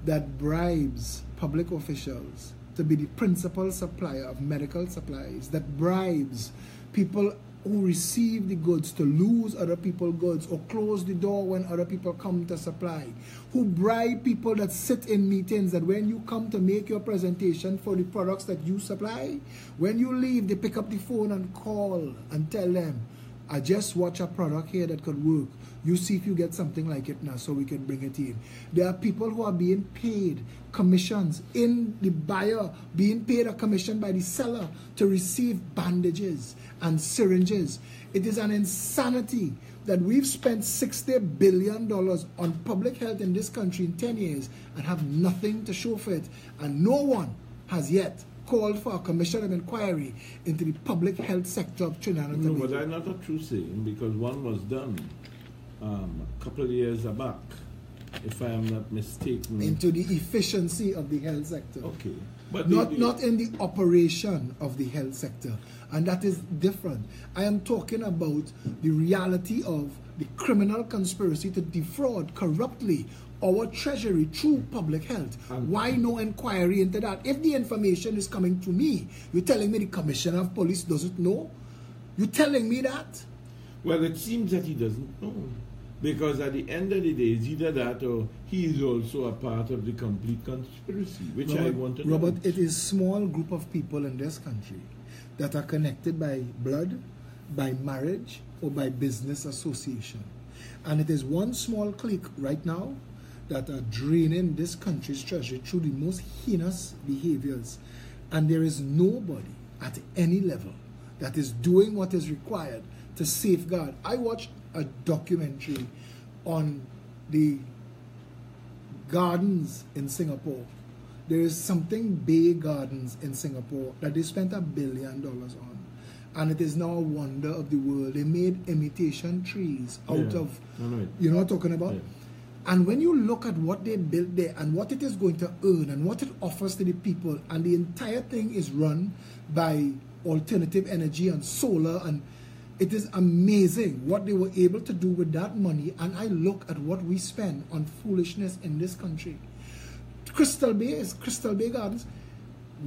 that bribes public officials to be the principal supplier of medical supplies, that bribes people who receive the goods to lose other people's goods or close the door when other people come to supply, who bribe people that sit in meetings that when you come to make your presentation for the products that you supply, when you leave, they pick up the phone and call and tell them, I just watch a product here that could work. You see if you get something like it now so we can bring it in. There are people who are being paid commissions in the buyer, being paid a commission by the seller to receive bandages and syringes. It is an insanity that we've spent $60 billion on public health in this country in 10 years and have nothing to show for it. And no one has yet called for a commission of inquiry into the public health sector of Trinidad and Tobago. No, but that's not a true saying, because one was done a couple of years back, if I am not mistaken. Into the efficiency of the health sector. Okay. But not in the operation of the health sector. And that is different. I am talking about the reality of the criminal conspiracy to defraud corruptly our treasury through public health. Why no inquiry into that? If the information is coming to me, you're telling me the commissioner of police doesn't know? You're telling me that? Well, it seems that he doesn't know. Because at the end of the day, it's either that or he is also a part of the complete conspiracy, which I want to know. Robert, it is a small group of people in this country that are connected by blood, by marriage, or by business association. And it is one small clique right now that are draining this country's treasury through the most heinous behaviors. And there is nobody at any level that is doing what is required to safeguard. I watched a documentary on the gardens in Singapore there is something Bay Gardens in Singapore that they spent $1 billion on. And it is now a wonder of the world. They made imitation trees out of, you know what I'm talking about? Yeah. And when you look at what they built there and what it is going to earn and what it offers to the people, and the entire thing is run by alternative energy and solar, and it is amazing what they were able to do with that money. And I look at what we spend on foolishness in this country. Crystal Bay Gardens.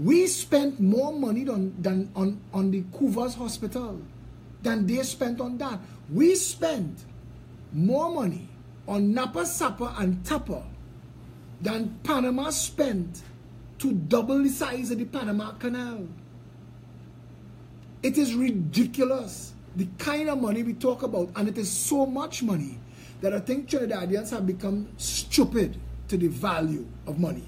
We spent more money than on the Couvers Hospital than they spent on that. We spent more money on Napa, Sapa, and Tapa than Panama spent to double the size of the Panama Canal. It is ridiculous, the kind of money we talk about, and it is so much money that I think Trinidadians have become stupid to the value of money.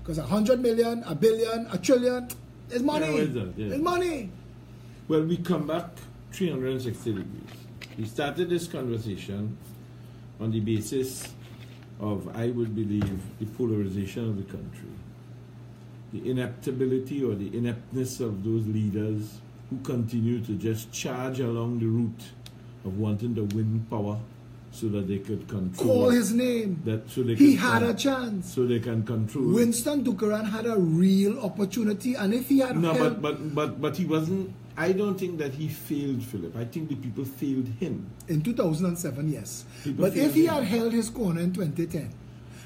Because 100 million, a billion, a trillion is money. It's money. Well, we come back 360 degrees. We started this conversation on the basis of, I would believe, the polarization of the country, the ineptability or the ineptness of those leaders who continue to just charge along the route of wanting to win power so that they could control. Call his name. He had a chance. So they can control. Winston Dukaran had a real opportunity, and if he had but he wasn't. I don't think that he failed, Philip. I think the people failed him. In 2007, yes. But if he had held his corner in 2010,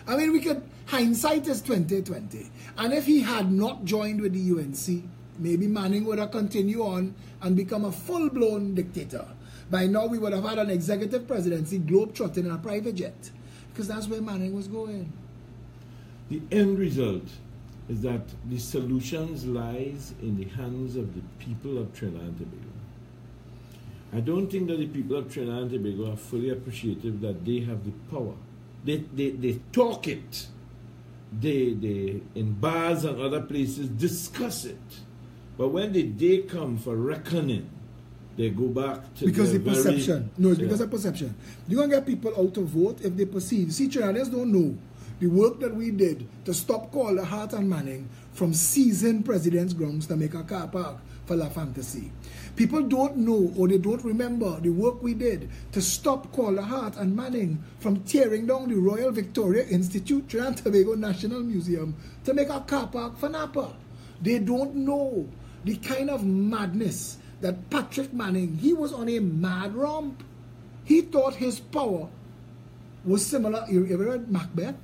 I mean, we could, hindsight is 2020. And if he had not joined with the UNC, maybe Manning would have continued on and become a full-blown dictator. By now, we would have had an executive presidency, globe-trotting in a private jet. Because that's where Manning was going. The end result is that the solutions lies in the hands of the people of Trinidad and Tobago. I don't think that the people of Trinidad and Tobago are fully appreciative that they have the power. They talk it. They in bars and other places discuss it. But when the day comes for reckoning, they go back to because the perception. No, it's because of perception. You're going to get people out to vote if they perceive. See, Trinidadians don't know the work that we did to stop Calder, Hart and Manning from seizing President's grounds to make a car park for La Fantasy. People don't know or they don't remember the work we did to stop Calder, Hart and Manning from tearing down the Royal Victoria Institute, Trinidad and Tobago National Museum to make a car park for Napa. They don't know the kind of madness that Patrick Manning, he was on a mad romp. He thought his power was similar. You ever read Macbeth?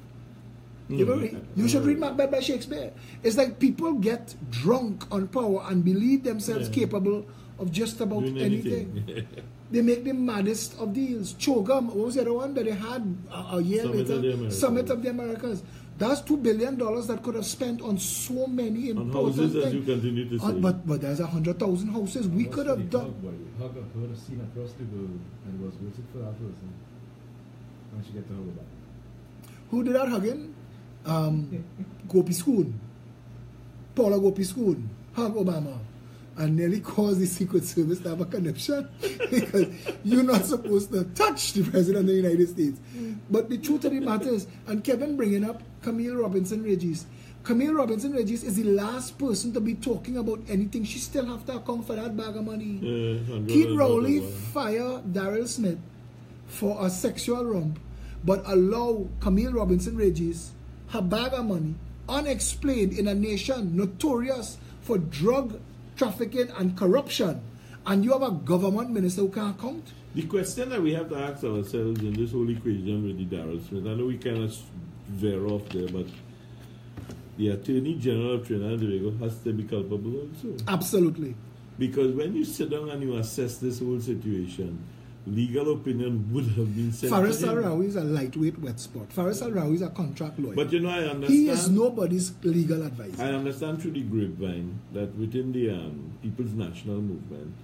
You should read Macbeth by Shakespeare. It's like people get drunk on power and believe themselves capable of just about anything. They make the maddest of deals. Chogam, what was the other one that they had a year later? Summit of the Americas. That's $2 billion that could have spent on so many important houses, things. as you continue to say. But there's 100,000 houses. We could have done. Hug would have seen across the world and was waiting for that person. When she get to hug back. Who did that hugging? Gopi Schoon. Paula Gopi Schoon. Hug Obama. And nearly caused the Secret Service to have a conniption because you're not supposed to touch the President of the United States. But the truth of the matter is, and Kevin bringing up Camille Robinson Regis. Camille Robinson Regis is the last person to be talking about anything. She still have to account for that bag of money. Keith Rowley fire Daryl Smith for a sexual romp, but allow Camille Robinson Regis her bag of money unexplained in a nation notorious for drug trafficking and corruption, and you have a government minister who can't count? The question that we have to ask ourselves in this whole equation with the Daryl Smith, I know we kind of veer off there, but the Attorney General of Trinidad and Tobago has to be culpable also. Absolutely. Because when you sit down and you assess this whole situation, legal opinion would have been sent Faris to him. Al-Rawi is a lightweight wet spot. Faris Al-Rawi is a contract lawyer. But you know, I understand. He is nobody's legal advisor. I understand through the grapevine that within the People's National Movement,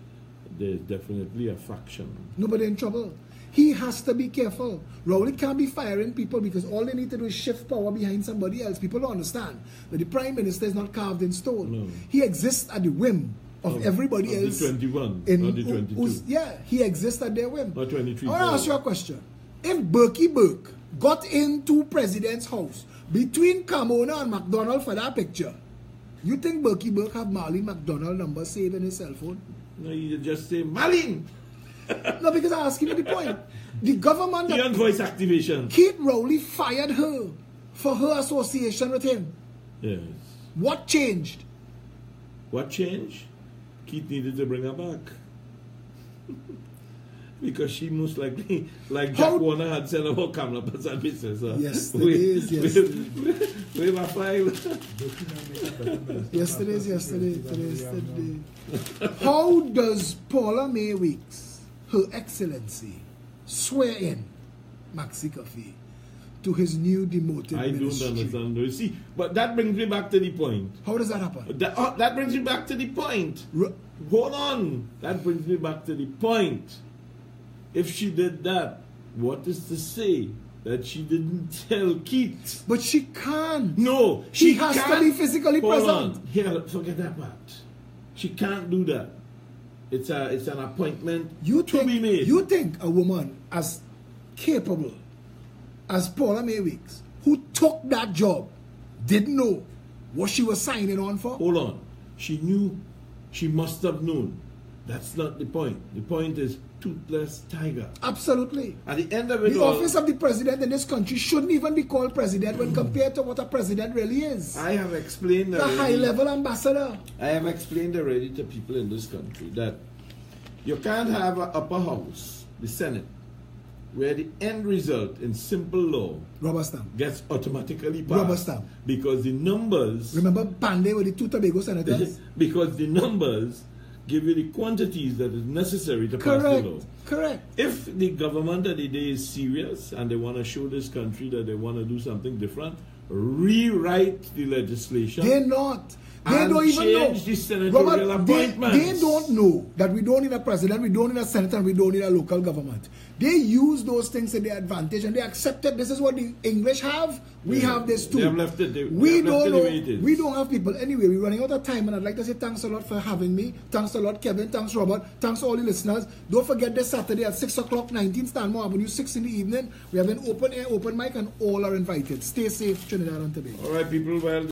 there's definitely a faction. Nobody in trouble. He has to be careful. Rowley can't be firing people because all they need to do is shift power behind somebody else. People don't understand that the Prime Minister is not carved in stone. No. He exists at the whim of everybody else. The 21 or the 22. Yeah, he exists at their whim. Or 23. I want to ask you a question. If Berkey Burke got into President's house between Carmona and McDonald for that picture. You think Berkey Burke have Marlene McDonald number saved in his cell phone? No, you just say, Marlene! No, because I asked you the point. The government that Beyond voice activation. Keith Rowley fired her for her association with him. Yes. What changed? What changed? Keith needed to bring her back. Because she most likely, like Jack Warner had said about Kamala Prasad business. Yesterday. We were fine. Yesterday. How does Paula May Weeks, Her Excellency, swear in Maxi Coffee to his new demoted I ministry? don't understand. You see, but that brings me back to the point. How does that happen? That brings me back to the point. Hold on. That brings me back to the point. If she did that, what is to say that she didn't tell Keith? But she can't. No, She has to be physically Hold present. on. Here, forget that part. She can't do that. It's an appointment to be made. You think a woman as capable as Paula May Weeks, who took that job, didn't know what she was signing on for? Hold on. She knew. She must have known. That's not the point. The point is toothless tiger. Absolutely. At the end of it The all, office of the president in this country shouldn't even be called president when compared to what a president really is. I have explained The already. high-level ambassador. I have explained already to people in this country that you can't have an upper house, the Senate, where the end result in simple law Rubber stamp. gets automatically passed. Rubber stamp. Because the numbers, Remember Pandey with the two Tobago senators? because the numbers give you the quantities that is necessary to pass the law. Correct. If the government of the day is serious and they want to show this country that they want to do something different, rewrite the legislation. They're not. They And don't even know. change the senatorial appointments. They don't know that we don't need a president, we don't need a senator, and we don't need a local government. They use those things to their advantage and they accepted this is what the English have. We have this too. They have left it. We have left don't it the know. way it is. We don't have people. Anyway, we're running out of time, and I'd like to say thanks a lot for having me. Thanks a lot, Kevin. Thanks, Robert. Thanks to all the listeners. Don't forget this Saturday at 6 o'clock, 19 Stanmore Avenue, 6 in the evening. We have an open air, open mic, and all are invited. Stay safe, Trinidad and Tobago. All right, people. Well.